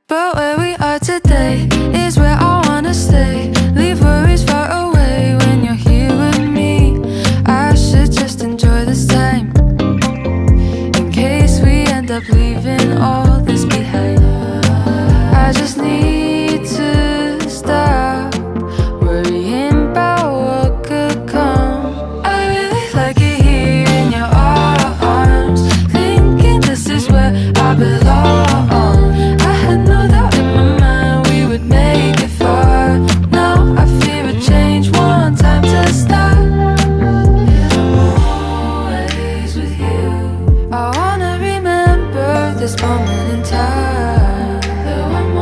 But where we are today is where I wanna stay. Leave worries far away when you're here with me. I should just enjoy this time in case we end up leaving.